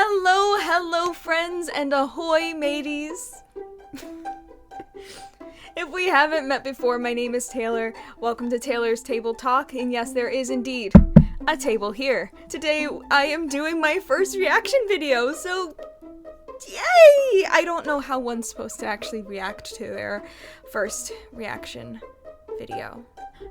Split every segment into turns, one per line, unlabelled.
Hello, hello friends, and ahoy mateys! If we haven't met before, my name is Taylor. Welcome to Taylor's Table Talk, and yes, there is indeed a table here. Today, I am doing my first reaction video, so yay! I don't know how one's supposed to actually react to their first reaction video.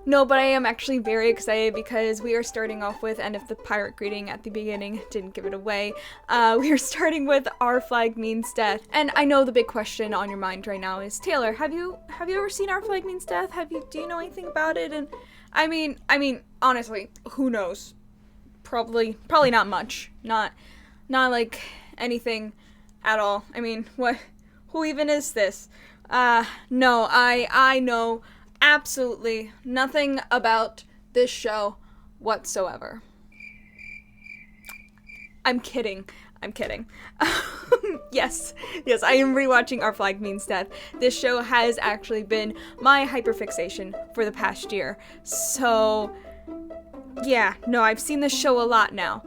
No, but I am actually very excited because we are starting off with, and if the pirate greeting at the beginning didn't give it away, we are starting with Our Flag Means Death. And I know the big question on your mind right now is, Taylor, have you ever seen Our Flag Means Death? Do you know anything about it? And I mean, honestly, who knows? Probably not much. Not like anything at all. I mean, who even is this? No, I know absolutely nothing about this show whatsoever. I'm kidding. Yes, I am rewatching Our Flag Means Death. This show has actually been my hyperfixation for the past year. So, yeah, no, I've seen this show a lot now.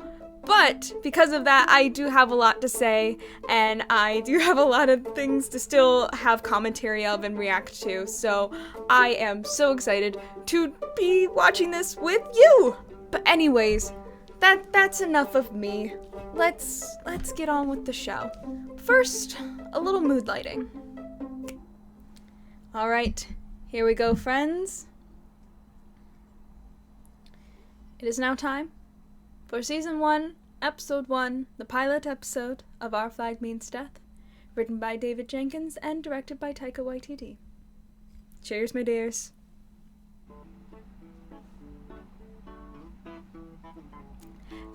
But because of that, I do have a lot to say, and I do have a lot of things to still have commentary of and react to, so I am so excited to be watching this with you! But anyways, that's enough of me. Let's get on with the show. First, a little mood lighting. Alright, here we go, friends. It is now time for Season 1, Episode 1, the pilot episode of Our Flag Means Death, written by David Jenkins and directed by Taika Waititi. Cheers, my dears.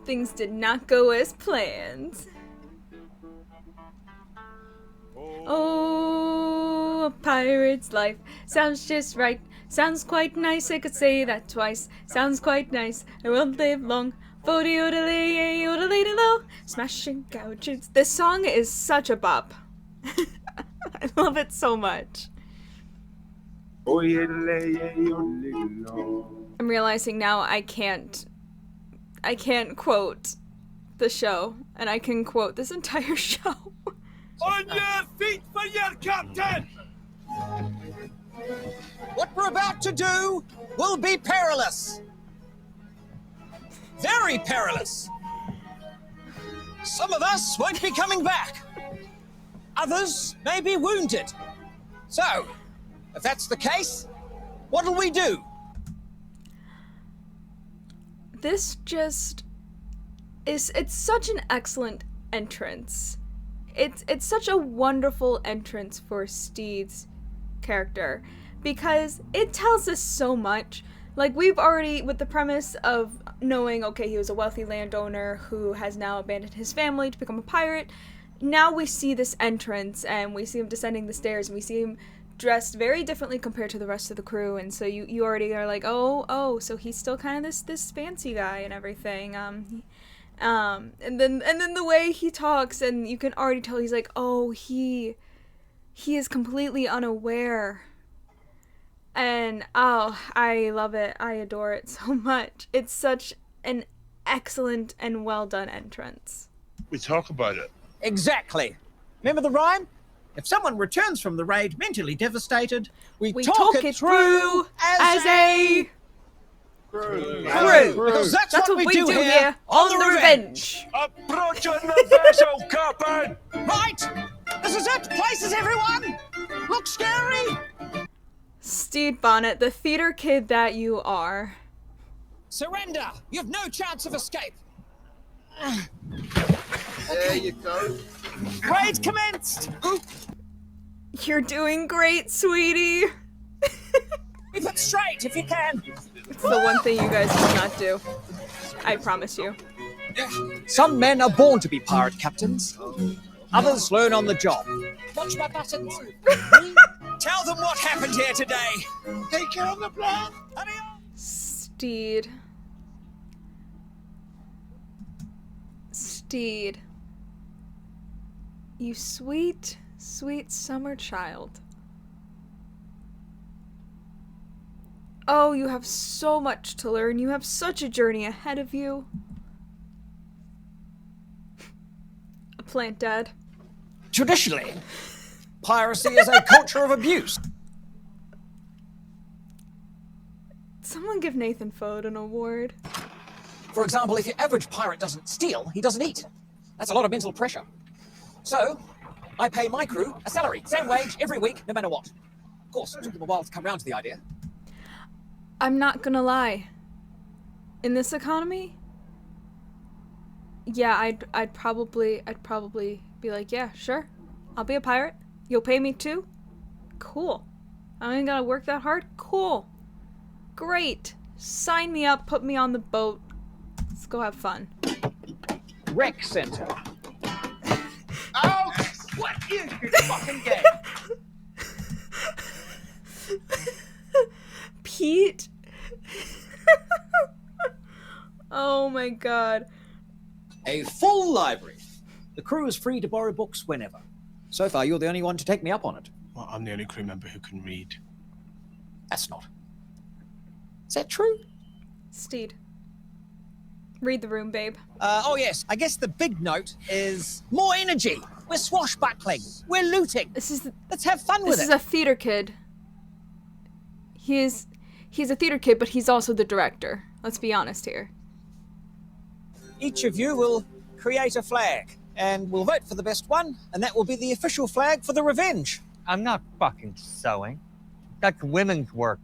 Things did not go as planned. Oh, a pirate's life sounds just right. Sounds quite nice, I could say that twice. Sounds quite nice, I won't live long. Fody yodelay, yodelay low, smashing couches. This song is such a bop. I love it so much. I'm realizing now I can't quote the show, and I can quote this entire show.
On your feet for your captain!
What we're about to do will be perilous. Very perilous. Some of us won't be coming back. Others may be wounded. So, if that's the case, what'll we do?
This just is, it's such an excellent entrance. It's such a wonderful entrance for Steed's character because it tells us so much. Like, we've already, with the premise of knowing, okay, he was a wealthy landowner who has now abandoned his family to become a pirate, now we see this entrance, and we see him descending the stairs, and we see him dressed very differently compared to the rest of the crew, and so you already are like, oh, so he's still kind of this fancy guy and everything, and then the way he talks, and you can already tell he's like, oh, he is completely unaware. And, oh, I love it. I adore it so much. It's such an excellent and well-done entrance.
We talk about it.
Exactly. Remember the rhyme? If someone returns from the raid mentally devastated, we
talk it through as a crew.
Because that's what we do here on the Revenge.
Approaching the vessel, Captain!
Right! This is it, places everyone! Look scary!
Steed Bonnet, the theater kid that you are.
Surrender! You've no chance of escape!
There you go.
Raid commenced!
You're doing great, sweetie!
Keep it straight if you can!
It's the one thing you guys will not do. I promise you.
Some men are born to be pirate captains. Others learn on the job. Watch my buttons. Tell them what happened here today.
Take care of the plan.
Steed. You sweet, sweet summer child. Oh, you have so much to learn. You have such a journey ahead of you. plant dad.
Traditionally, piracy is a culture of abuse.
Someone give Nathan Fode an award.
For example, if your average pirate doesn't steal, he doesn't eat. That's a lot of mental pressure. So, I pay my crew a salary, same wage, every week, no matter what. Of course, it took them a while to come around to the idea.
I'm not gonna lie. In this economy, yeah, I'd probably be like, yeah, sure. I'll be a pirate. You'll pay me too? Cool. I ain't gotta work that hard? Cool. Great. Sign me up, put me on the boat. Let's go have fun.
Rec Center.
Oh, what is your fucking game?
Pete? Oh my god.
A full library. The crew is free to borrow books whenever. So far, you're the only one to take me up on it.
Well, I'm the only crew member who can read.
That's not. Is that true?
Steed. Read the room, babe.
Oh yes, I guess the big note is more energy. We're swashbuckling. We're looting. Let's have fun with it.
This is a theater kid. He's a theater kid, but he's also the director. Let's be honest here.
Each of you will create a flag, and we'll vote for the best one, and that will be the official flag for the Revenge.
I'm not fucking sewing. That's women's work.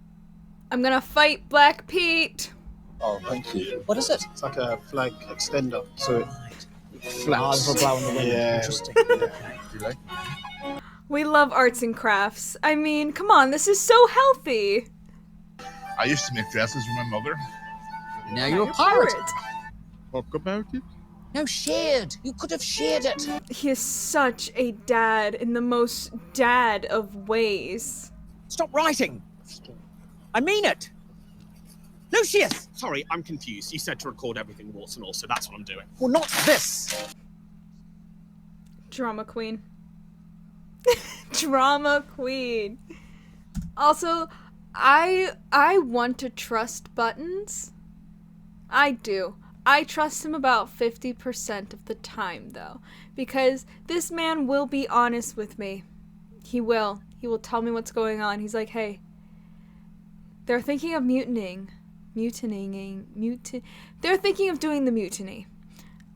I'm gonna fight Black Pete.
Oh, thank you.
What is it?
It's like a flag extender, so it
Ah,
flaps.
little blow in the wind.
Yeah.
Interesting.
Yeah.
We love arts and crafts. I mean, come on, this is so healthy.
I used to make dresses for my mother.
Now you're a pirate.
Talk about it.
No, shared. You could have shared it.
He is such a dad in the most dad of ways.
Stop writing. I mean it. Lucius!
Sorry, I'm confused. You said to record everything, warts and all, so that's what I'm doing.
Well, not this.
Drama queen. Drama queen. Also, I want to trust Buttons. I do. I trust him about 50% of the time, though. Because this man will be honest with me. He will. He will tell me what's going on. He's like, hey, they're thinking of mutinying. They're thinking of doing the mutiny.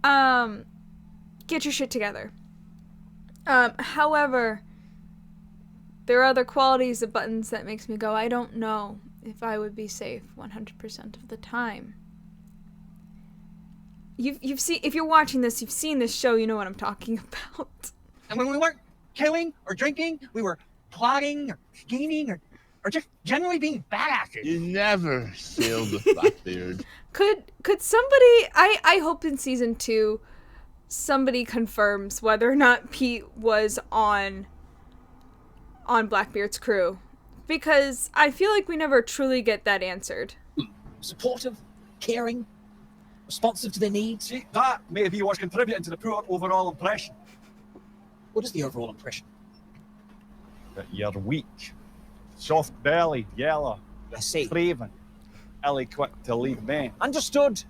Get your shit together. However, there are other qualities of Buttons that makes me go, I don't know if I would be safe 100% of the time. You've seen, if you're watching this, you've seen this show, you know what I'm talking about.
And when we weren't killing or drinking, we were plotting or scheming or just generally being badasses.
You never sailed with Blackbeard.
Could somebody, I hope in season 2, somebody confirms whether or not Pete was on Blackbeard's crew. Because I feel like we never truly get that answered.
Supportive, caring, responsive to their needs.
See, that may be what's contributing to the poor overall impression.
What is the overall impression?
That you're weak, soft-bellied, yellow,
I see.
craven, ill-quick to lead men.
Understood.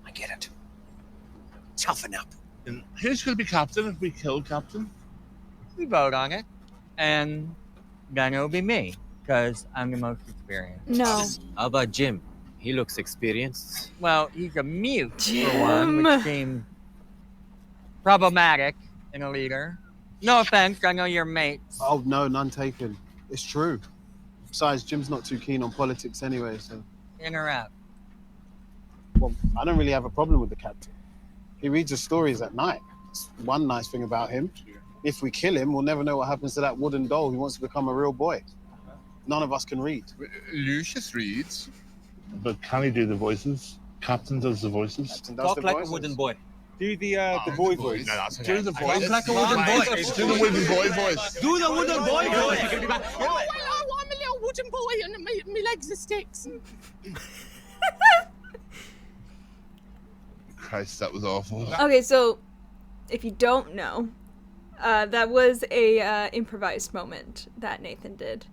I get it. Toughen up.
And who's going to be captain if we kill captain?
We vote on it, and then it'll be me, because I'm the most experienced.
No.
How about Jim? He looks experienced.
Well, he's a mute, for
Jim.
one, which seems problematic in a leader. No offense, I know you're mates.
Oh, no, none taken. It's true. Besides, Jim's not too keen on politics anyway, so...
Interrupt.
Well, I don't really have a problem with the captain. He reads his stories at night. It's one nice thing about him. If we kill him, we'll never know what happens to that wooden doll who wants to become a real boy. None of us can read.
Lucius reads. But can he do the voices? Captain does the voices.
Captain does
Talk
the
like
voices.
a wooden boy.
Do the boy voice.
No, that's
Do
okay.
the voice.
Talk like a wooden boy.
Do the wooden boy voice.
Do the wooden boy voice.
I'm a little wooden boy and my legs are sticks.
Christ, that was awful.
Okay, so if you don't know, that was a improvised moment that Nathan did.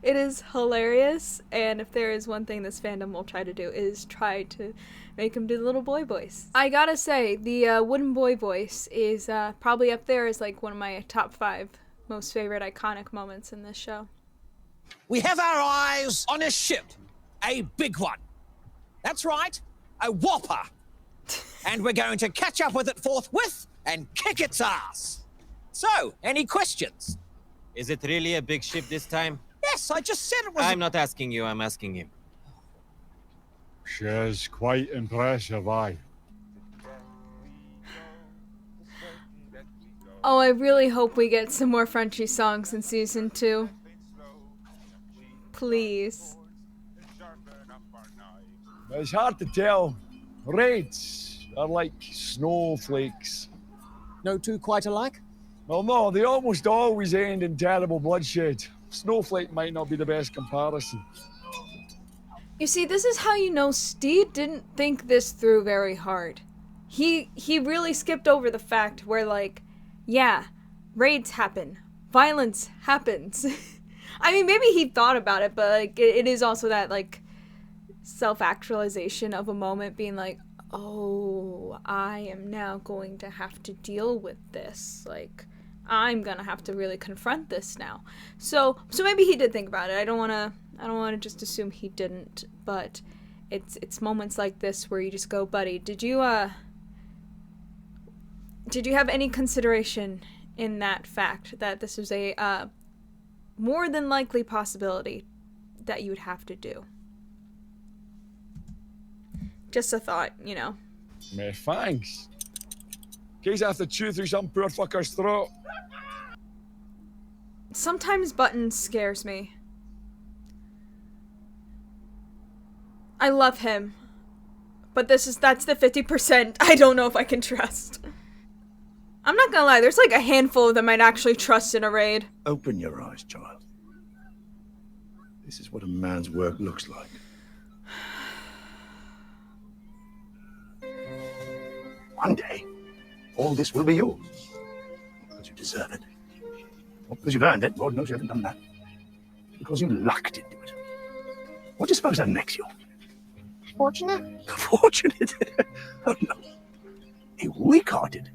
It is hilarious, and if there is one thing this fandom will try to do is try to make him do the little boy voice. I gotta say, the wooden boy voice is probably up there as like one of my top 5 most favorite iconic moments in this show.
We have our eyes on a ship. A big one. That's right, a whopper. And we're going to catch up with it forthwith and kick its ass. So, any questions?
Is it really a big ship this time?
Yes, I just said it was.
I'm not asking you, I'm asking him.
She's quite impressive, aye.
Oh, I really hope we get some more Frenchy songs in season 2. Please.
It's hard to tell. Raids are like snowflakes.
No two quite alike?
Well, no, they almost always end in terrible bloodshed. Snowflake might not be the best comparison.
You see, this is how you know Steed didn't think this through very hard. He really skipped over the fact where, like, yeah, raids happen. Violence happens. I mean, maybe he thought about it, but, like, it is also that, like, self-actualization of a moment being like, oh, I am now going to have to deal with this. Like, I'm gonna have to really confront this now. So maybe he did think about it. I don't wanna just assume he didn't, but it's moments like this where you just go, buddy, did you have any consideration in that fact that this is a more than likely possibility that you would have to do? Just a thought, you know.
Meh, thanks. In case I have to chew through some poor fucker's throat.
Sometimes Buttons scares me. I love him, but that's the 50% I don't know if I can trust. I'm not gonna lie, there's like a handful of them I'd actually trust in a raid.
Open your eyes, child. This is what a man's work looks like. One day, all this will be yours. Because you deserve it. Not because you've earned it. Lord knows you haven't done that. Because you lucked into it. What do you suppose that makes you? Fortunate? Fortunate? Oh, no. A weak-hearted,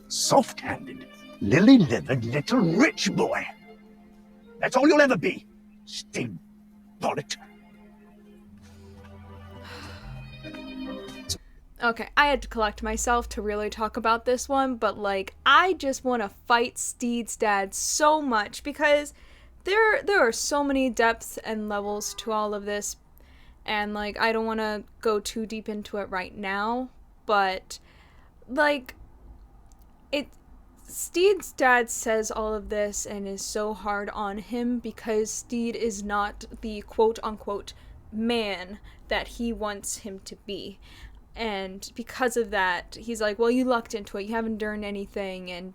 soft-handed, lily-livered little rich boy. That's all you'll ever be. Steve Bonnet.
Okay, I had to collect myself to really talk about this one, but, like, I just want to fight Steed's dad so much because there are so many depths and levels to all of this, and, like, I don't want to go too deep into it right now, but, like, Steed's dad says all of this and is so hard on him because Steed is not the quote-unquote man that he wants him to be. And because of that, he's like, well, you lucked into it. You haven't earned anything. And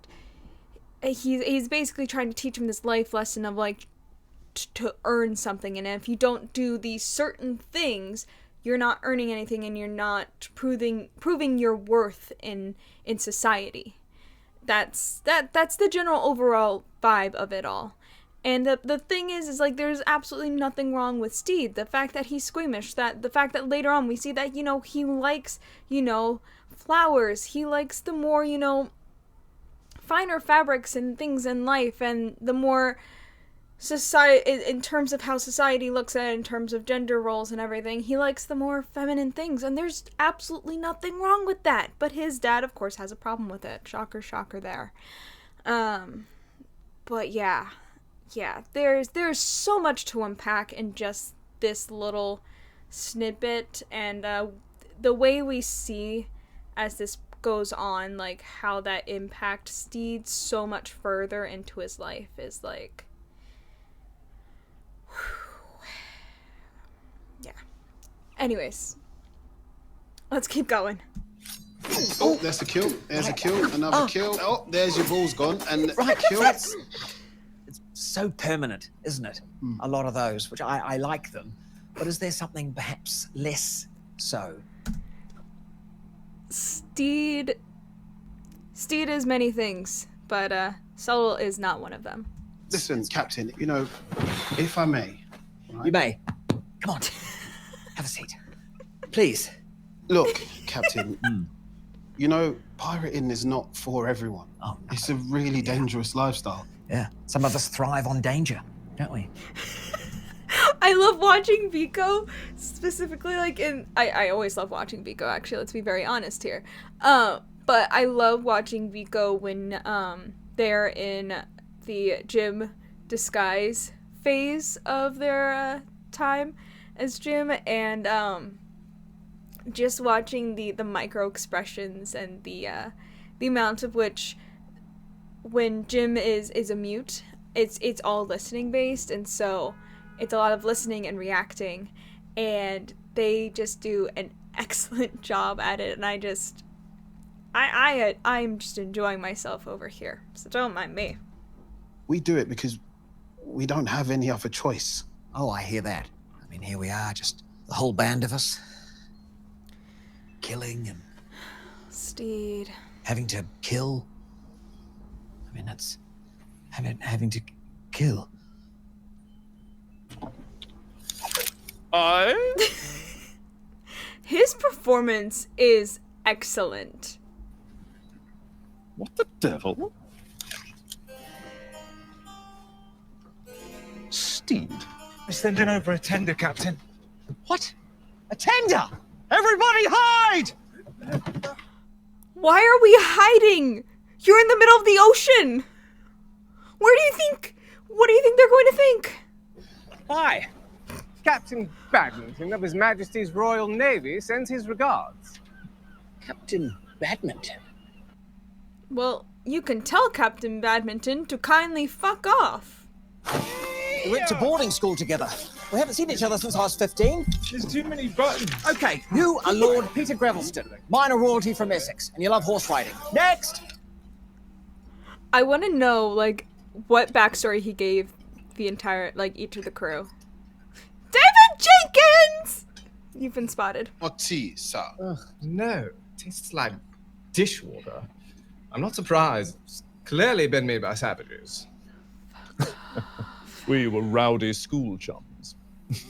he's basically trying to teach him this life lesson of, like, to earn something. And if you don't do these certain things, you're not earning anything and you're not proving your worth in society. That's the general overall vibe of it all. And the thing is like, there's absolutely nothing wrong with Steed. The fact that he's squeamish, the fact that later on we see that, you know, he likes, you know, flowers. He likes the more, you know, finer fabrics and things in life, and the more society, in terms of how society looks at it, in terms of gender roles and everything, he likes the more feminine things, and there's absolutely nothing wrong with that. But his dad, of course, has a problem with it. Shocker, shocker there. But yeah, there's so much to unpack in just this little snippet, and the way we see as this goes on, like, how that impacts Steed so much further into his life is like, yeah. Anyways, let's keep going.
Oh, that's a kill. There's a kill. Another kill. Oh, there's your ball's gone. And
Right,
kill.
it's so permanent, isn't it? A lot of those, which I like them. But is there something perhaps less so?
Steed is many things, but subtle is not one of them.
Listen, Captain, you know, if I may,
You may. Come on. Have a seat. Please.
Look, Captain, you know, pirating is not for everyone.
Oh, no.
It's a really dangerous lifestyle.
Yeah. Some of us thrive on danger, don't we?
I love watching Vico, specifically like I always love watching Vico, actually, let's be very honest here. But I love watching Vico when they're in the Jim disguise phase of their time as Jim, and just watching the micro expressions and the amount of which when Jim is a mute, it's all listening based, and so it's a lot of listening and reacting, and they just do an excellent job at it, and I'm just enjoying myself over here, so don't mind me.
We do it because we don't have any other choice.
Oh, I hear that. I mean, here we are, just the whole band of us. Killing and...
Steed.
Having to kill. I mean, that's... Having to kill.
His performance is excellent.
What the devil?
Steed. We're sending over a tender, Captain.
What? A tender? Everybody hide!
Why are we hiding? You're in the middle of the ocean. What do you think they're going to think?
Hi. Captain Badminton of His Majesty's Royal Navy sends his regards.
Captain Badminton?
Well, you can tell Captain Badminton to kindly fuck off.
We went to boarding school together. We haven't seen each other since I was 15.
There's too many buttons.
Okay, you are Lord Peter Grevelston, minor royalty from Essex, and you love horse riding. Next!
I want to know, like, what backstory he gave the entire, like, each of the crew. David Jenkins! You've been spotted.
Hot tea, sir.
Ugh, no. Tastes like dishwater. I'm not surprised. It's clearly been made by savages.
We were rowdy school chums. Do you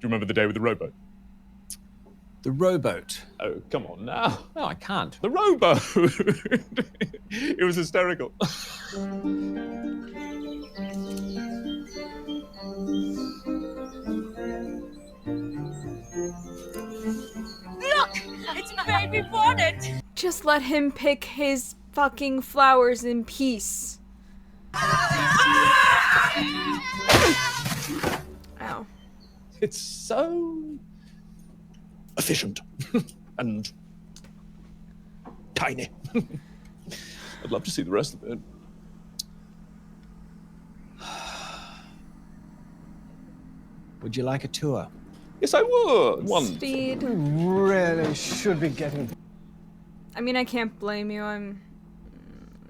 remember the day with the rowboat?
The rowboat?
Oh, come on now.
No, I can't.
The rowboat! It was hysterical.
Look! It's baby bonnet!
Just let him pick his fucking flowers in peace. Ow.
It's so efficient and tiny. I'd love to see the rest of it.
Would you like a tour?
Yes, I would. One.
Speed.
We really should be getting...
I mean, I can't blame you. I'm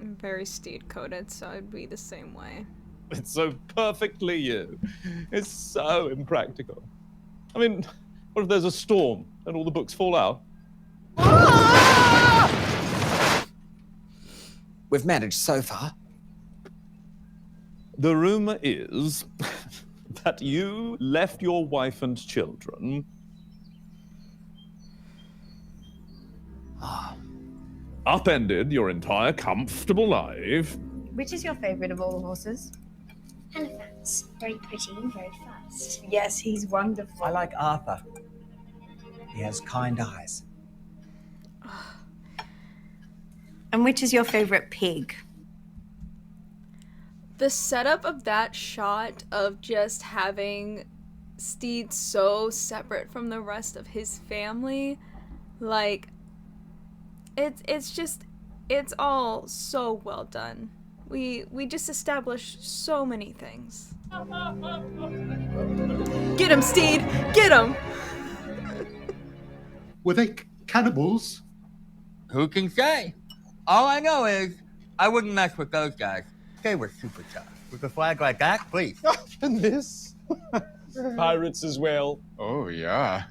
very steed-coded, so I'd be the same way.
It's so perfectly you. It's so impractical. I mean, what if there's a storm and all the books fall out?
We've managed so far.
The rumor is that you left your wife and children upended your entire comfortable life.
Which is your favorite of all the horses?
Elephants. Very pretty and very fast.
Yes, he's wonderful.
I like Arthur. He has kind eyes.
And which is your favorite pig?
The setup of that shot of just having Steed so separate from the rest of his family, like, it's all so well done. We just established so many things. Get him, Steed! Get him!
Were they cannibals?
Who can say? All I know is I wouldn't mess with those guys. They were super tough. With a flag like that, please.
And this?
Pirates as well.
Oh, yeah.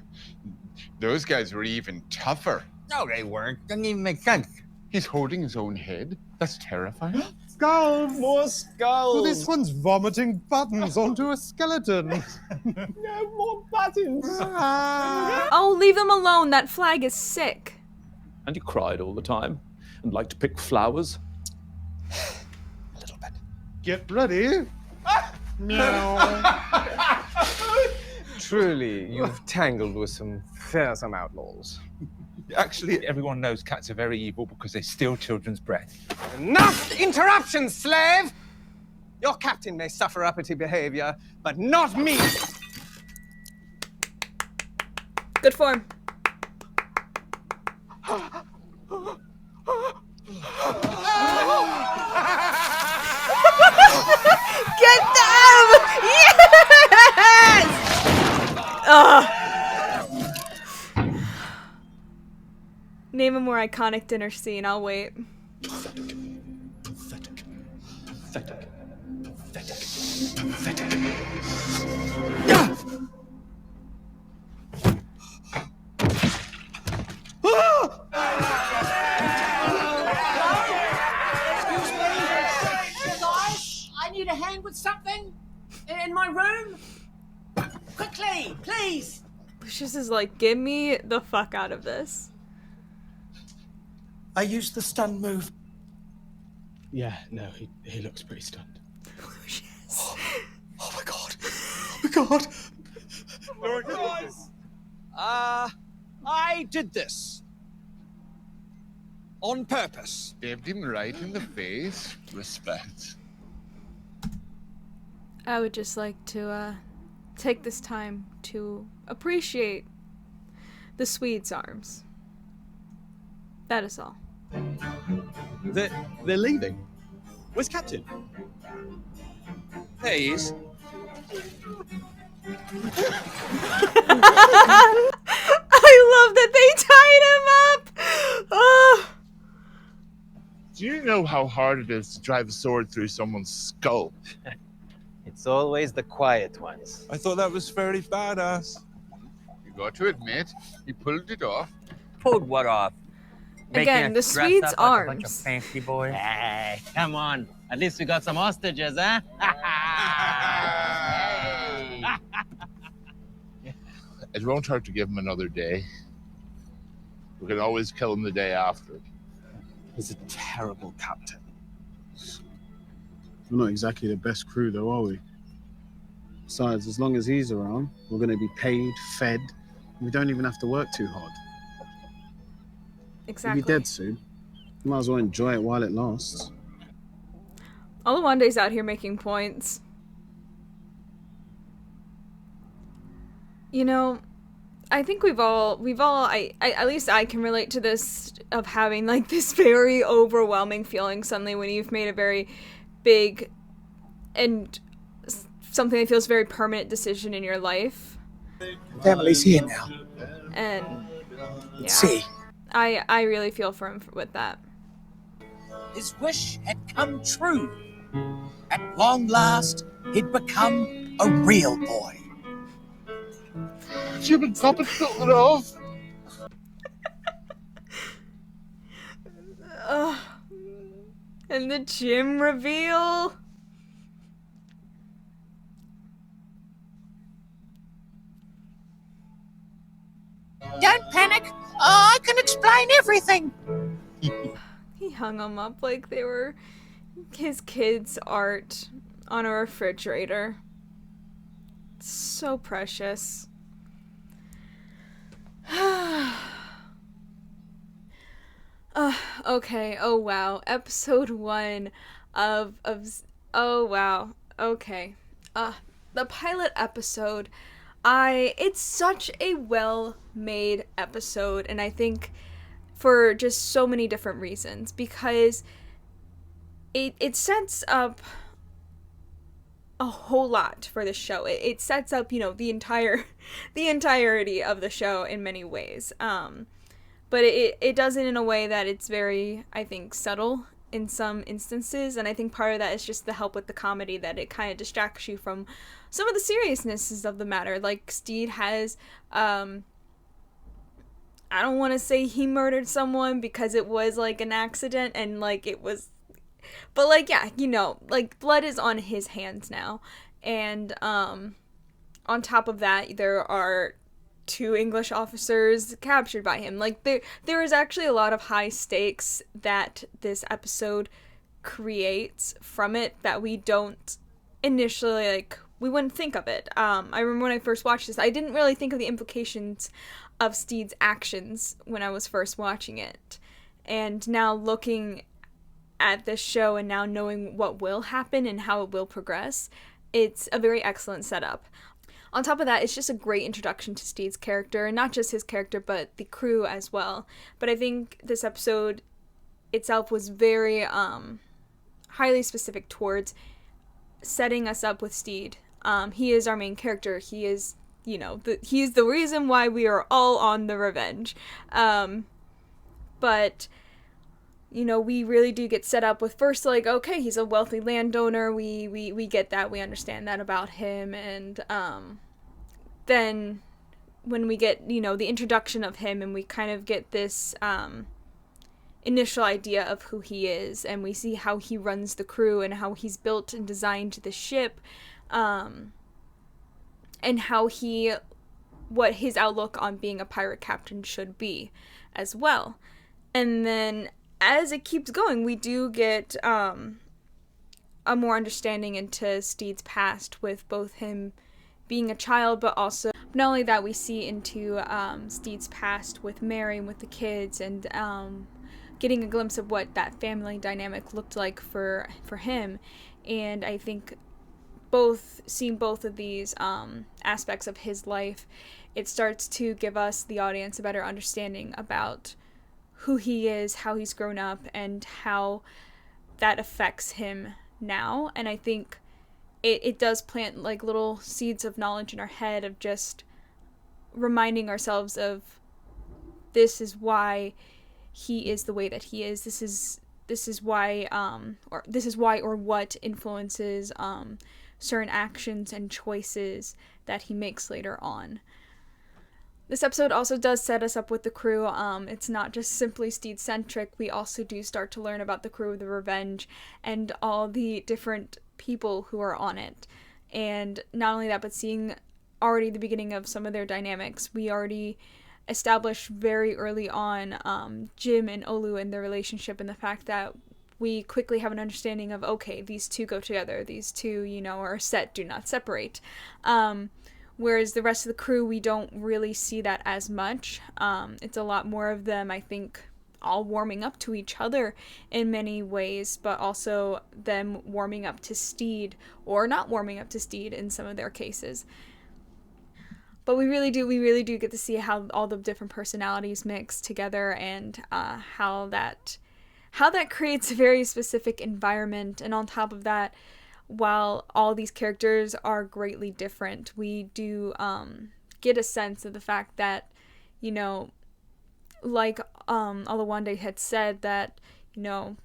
Those guys were even tougher.
No, they weren't. Doesn't even make sense.
He's holding his own head. That's terrifying.
skulls!
More skulls!
Well, this one's vomiting buttons onto a skeleton.
No more buttons!
Oh, leave them alone. That flag is sick.
And you cried all the time and liked to pick flowers.
Get ready. Meow.
Truly, you've tangled with some fearsome outlaws.
Actually, everyone knows cats are very evil because they steal children's breath.
Enough interruptions, slave! Your captain may suffer uppity behavior, but not me!
Good form. Get them! Yes! Name a more iconic dinner scene. I'll wait.
I need a hand with something in my room. Quickly, please.
Lucius is like, get me the fuck out of this.
I used the stun move.
Yeah, no, he looks pretty stunned.
Lucius.
Oh my god. Oh my god.
Guys!
I did this. On purpose.
Stabbed him right in the face. Respect.
I would just like to take this time to appreciate the Swede's arms. That is all.
They're leaving. Where's Captain?
There he is.
I love that they tied him up! Oh.
Do you know how hard it is to drive a sword through someone's skull?
It's always the quiet ones.
I thought that was very badass. You got to admit, he pulled it off.
Pulled what off?
Again, the Swede's
Like a bunch of
arms.
fancy boys.
Hey, come on. At least we got some hostages, huh?
It won't hurt to give him another day. We can always kill him the day after.
He's a terrible captain.
We're not exactly the best crew, though, are we? Besides, as long as he's around, we're going to be paid, fed. We don't even have to work too hard.
Exactly.
We'll be dead soon. Might as well enjoy it while it lasts.
Olawande's out here making points. You know, I think we've all, I at least I can relate to this of having like this very overwhelming feeling suddenly when you've made a very big and something that feels very permanent decision in your life.
Family's here now.
And yeah,
See.
I really feel for him with that.
His wish had come true. At long last, he'd become a real boy.
Jim and Papa took it off.
And the gym reveal.
Don't panic. I can explain everything.
He hung them up like they were his kids' art on a refrigerator. So precious. Okay, oh wow. Episode 1 of oh wow. Okay. The pilot episode. It's such a well-made episode, and I think for just so many different reasons, because it sets up a whole lot for the show. It sets up, you know, the entirety of the show in many ways. But it does it in a way that it's very, I think, subtle in some instances, and I think part of that is just the help with the comedy, that it kind of distracts you from some of the seriousnesses of the matter. Like, Steed has, I don't want to say he murdered someone because it was, like, an accident, and, like, it was But like, yeah, you know, like blood is on his hands now. And on top of that, there are 2 English officers captured by him. Like there is actually a lot of high stakes that this episode creates from it that we don't initially, like, we wouldn't think of it. I remember when I first watched this, I didn't really think of the implications of Steed's actions when I was first watching it. And now looking at this show and now knowing what will happen and how it will progress, it's a very excellent setup. On top of that, it's just a great introduction to Steed's character, and not just his character, but the crew as well. But I think this episode itself was very highly specific towards setting us up with Steed. He is our main character. He is, you know, he's the reason why we are all on the revenge. But, you know, we really do get set up with first, like, okay, he's a wealthy landowner. We get that. We understand that about him. And then when we get, you know, the introduction of him and we kind of get this initial idea of who he is, and we see how he runs the crew and how he's built and designed the ship, and how what his outlook on being a pirate captain should be as well. And then as it keeps going, we do get a more understanding into Steed's past, with both him being a child, but also not only that, we see into Steed's past with Mary and with the kids, and getting a glimpse of what that family dynamic looked like for him. And I think seeing both of these aspects of his life, it starts to give us, the audience, a better understanding about who he is, how he's grown up, and how that affects him now. And I think it does plant like little seeds of knowledge in our head, of just reminding ourselves of this is why he is the way that he is. This is why or what influences certain actions and choices that he makes later on. This episode also does set us up with the crew. It's not just simply Steed-centric. We also do start to learn about the crew of the Revenge and all the different people who are on it. And not only that, but seeing already the beginning of some of their dynamics. We already established very early on Jim and Olu and their relationship, and the fact that we quickly have an understanding of, okay, these two go together. These two, you know, are a set, do not separate. Whereas the rest of the crew, we don't really see that as much. It's a lot more of them, I think, all warming up to each other in many ways, but also them warming up to Steed, or not warming up to Steed in some of their cases. But we really do get to see how all the different personalities mix together, and how that creates a very specific environment. And on top of that, while all these characters are greatly different, we do get a sense of the fact that, you know, like Olawande had said, that, you know,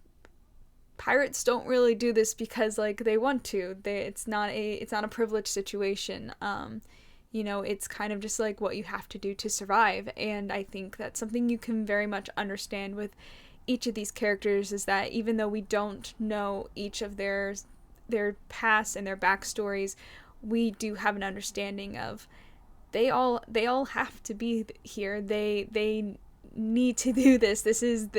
pirates don't really do this because, like, they want to. It's not a privileged situation. You know, it's kind of just like what you have to do to survive. And I think that's something you can very much understand with each of these characters, is that even though we don't know each of their past and their backstories, we do have an understanding of they all have to be here. They need to do this. This is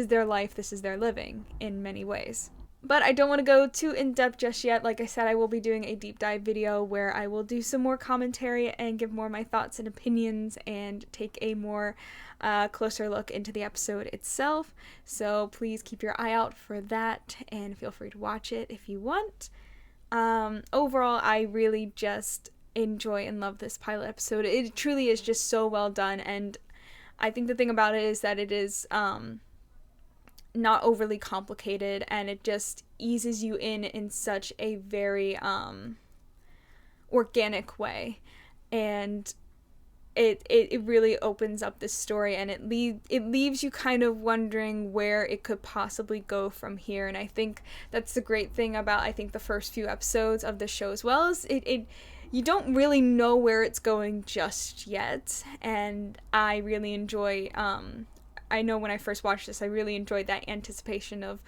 their life. This is their living in many ways. But I don't want to go too in-depth just yet. Like I said, I will be doing a deep dive video where I will do some more commentary and give more of my thoughts and opinions and take a more closer look into the episode itself. So please keep your eye out for that, and feel free to watch it if you want. Overall, I really just enjoy and love this pilot episode. It truly is just so well done, and I think the thing about it is that it is not overly complicated, and it just eases you in such a very organic way, and it really opens up this story, and it leaves you kind of wondering where it could possibly go from here. And I think that's the great thing about, I think, the first few episodes of the show as well, is you don't really know where it's going just yet, and I really enjoy I know when I first watched this, I really enjoyed that anticipation of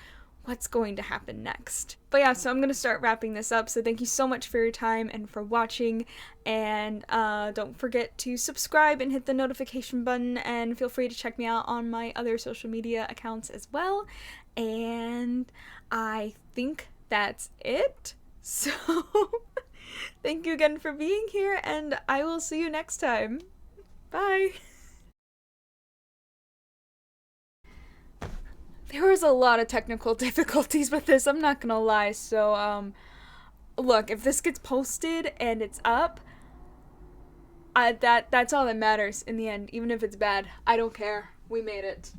what's going to happen next. But yeah, so I'm gonna start wrapping this up, so thank you so much for your time and for watching, and don't forget to subscribe and hit the notification button, and feel free to check me out on my other social media accounts as well, and I think that's it. So thank you again for being here, and I will see you next time. Bye! There was a lot of technical difficulties with this, I'm not gonna lie, so, look, if this gets posted and it's up, that's all that matters in the end, even if it's bad. I don't care. We made it.